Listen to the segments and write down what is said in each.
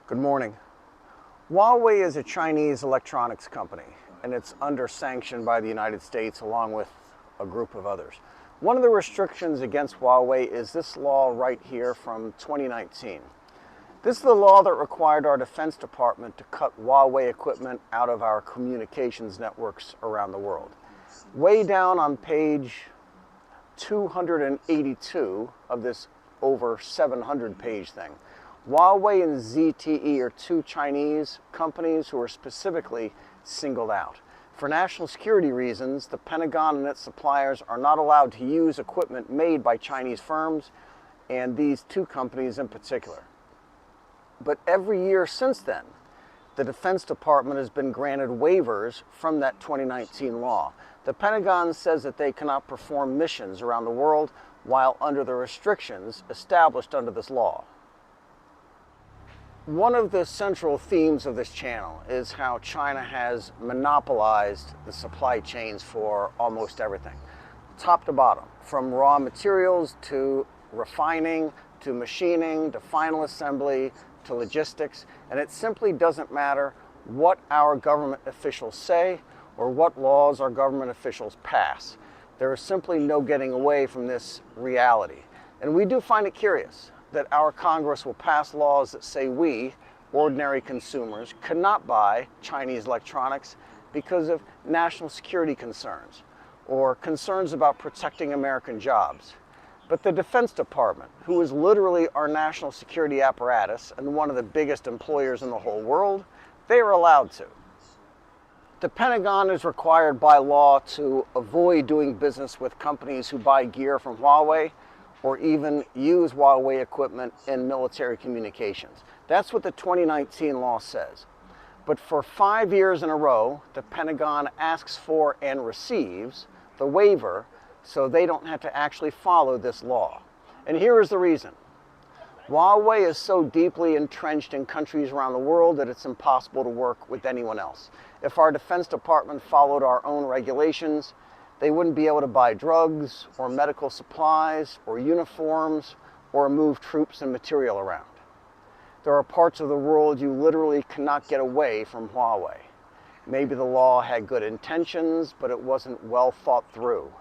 Good morning. Huawei is a Chinese electronics company, and it's under sanction by the United States along with a group of others. One of the restrictions against Huawei is this law right here from 2019. This is the law that required our Defense Department to cut Huawei equipment out of our communications networks around the world. Way down on page 282 of this over 700-page thing, Huawei and ZTE are two Chinese companies who are specifically singled out. For national security reasons, the Pentagon and its suppliers are not allowed to use equipment made by Chinese firms, and these two companies in particular. But every year since then, the Defense Department has been granted waivers from that 2019 law. The Pentagon says that they cannot perform missions around the world while under the restrictions established under this law. One of the central themes of this channel is how China has monopolized the supply chains for almost everything, top to bottom, from raw materials to refining, to machining, to final assembly, to logistics, and it simply doesn't matter what our government officials say or what laws our government officials pass. There is simply no getting away from this reality. And we do find it curious that our Congress will pass laws that say we, ordinary consumers, cannot buy Chinese electronics because of national security concerns or concerns about protecting American jobs. But the Defense Department, who is literally our national security apparatus and one of the biggest employers in the whole world, they are allowed to. The Pentagon is required by law to avoid doing business with companies who buy gear from Huawei or even use Huawei equipment in military communications. That's what the 2019 law says. But for 5 years in a row, the Pentagon asks for and receives the waiver so they don't have to actually follow this law. And here is the reason. Huawei is so deeply entrenched in countries around the world that it's impossible to work with anyone else. If our Defense Department followed our own regulations, they wouldn't be able to buy drugs or medical supplies or uniforms or move troops and material around. There are parts of the world you literally cannot get away from Huawei. Maybe the law had good intentions, but it wasn't well thought through.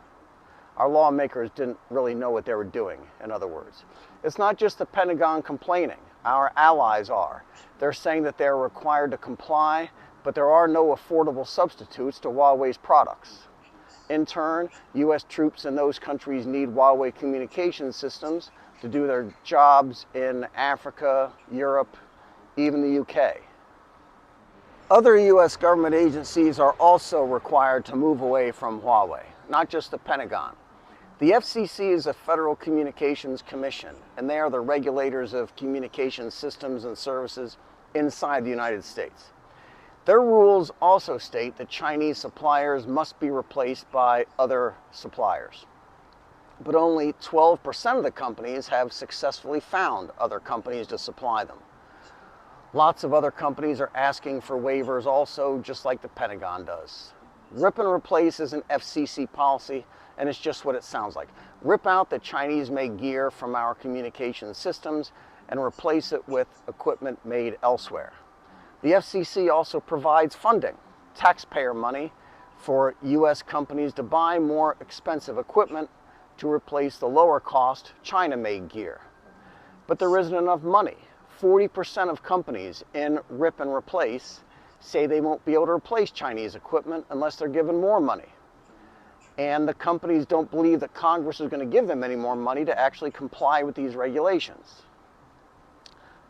Our lawmakers didn't really know what they were doing, in other words. It's not just the Pentagon complaining. Our allies are. They're saying that they're required to comply, but there are no affordable substitutes to Huawei's products. In turn, U.S. troops in those countries need Huawei communication systems to do their jobs in Africa, Europe, even the UK. Other U.S. government agencies are also required to move away from Huawei, not just the Pentagon. The FCC is a Federal Communications Commission, and they are the regulators of communication systems and services inside the United States. Their rules also state that Chinese suppliers must be replaced by other suppliers. But only 12% of the companies have successfully found other companies to supply them. Lots of other companies are asking for waivers also, just like the Pentagon does. Rip and replace is an FCC policy, and it's just what it sounds like. Rip out the Chinese-made gear from our communication systems and replace it with equipment made elsewhere. The FCC also provides funding, taxpayer money, for U.S. companies to buy more expensive equipment to replace the lower-cost China-made gear. But there isn't enough money. 40% of companies in Rip and Replace say they won't be able to replace Chinese equipment unless they're given more money. And the companies don't believe that Congress is going to give them any more money to actually comply with these regulations.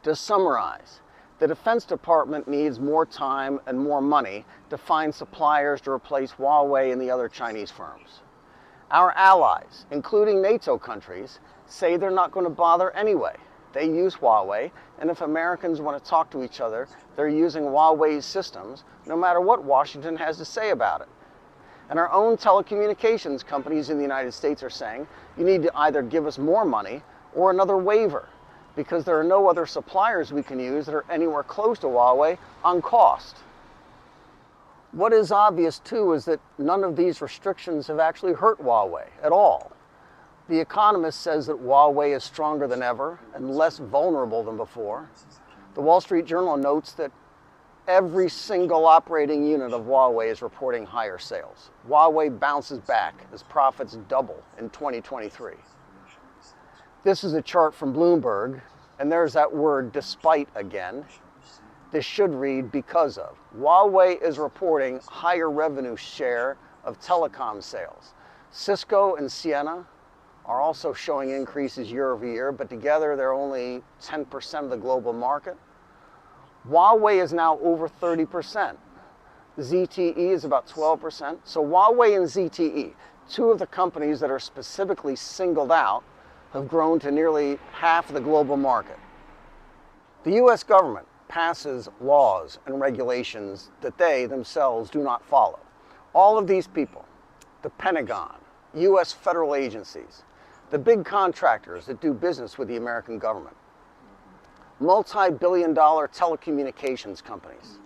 To summarize, the Defense Department needs more time and more money to find suppliers to replace Huawei and the other Chinese firms. Our allies, including NATO countries, say they're not going to bother anyway. They use Huawei, and if Americans want to talk to each other, they're using Huawei's systems, no matter what Washington has to say about it. And our own telecommunications companies in the United States are saying, you need to either give us more money or another waiver, because there are no other suppliers we can use that are anywhere close to Huawei on cost. What is obvious, too, is that none of these restrictions have actually hurt Huawei at all. The Economist says that Huawei is stronger than ever and less vulnerable than before. The Wall Street Journal notes that every single operating unit of Huawei is reporting higher sales. Huawei bounces back as profits double in 2023. This is a chart from Bloomberg, and there's that word despite again. This should read because of. Huawei is reporting higher revenue share of telecom sales. Cisco and Ciena are also showing increases year over year, but together they're only 10% of the global market. Huawei is now over 30%. ZTE is about 12%. So Huawei and ZTE, two of the companies that are specifically singled out, have grown to nearly half of the global market. The US government passes laws and regulations that they themselves do not follow. All of these people, the Pentagon, US federal agencies, the big contractors that do business with the American government, multi-billion-dollar telecommunications companies,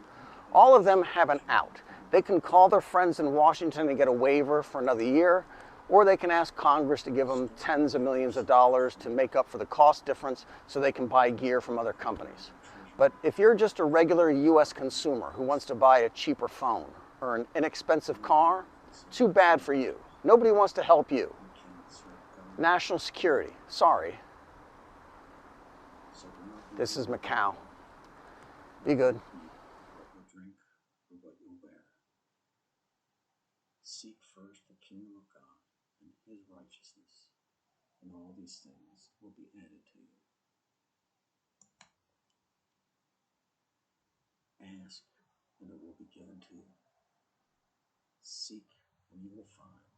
all of them have an out. They can call their friends in Washington and get a waiver for another year, or they can ask Congress to give them tens of millions of dollars to make up for the cost difference so they can buy gear from other companies. But if you're just a regular US consumer who wants to buy a cheaper phone or an inexpensive car, too bad for you. Nobody wants to help you. National security, sorry. This is Macau. Be good. What you drink or what you wear. Seek first the kingdom of God and his righteousness, and all these things will be added to you. Ask, and it will be given to you. Seek, and you will find.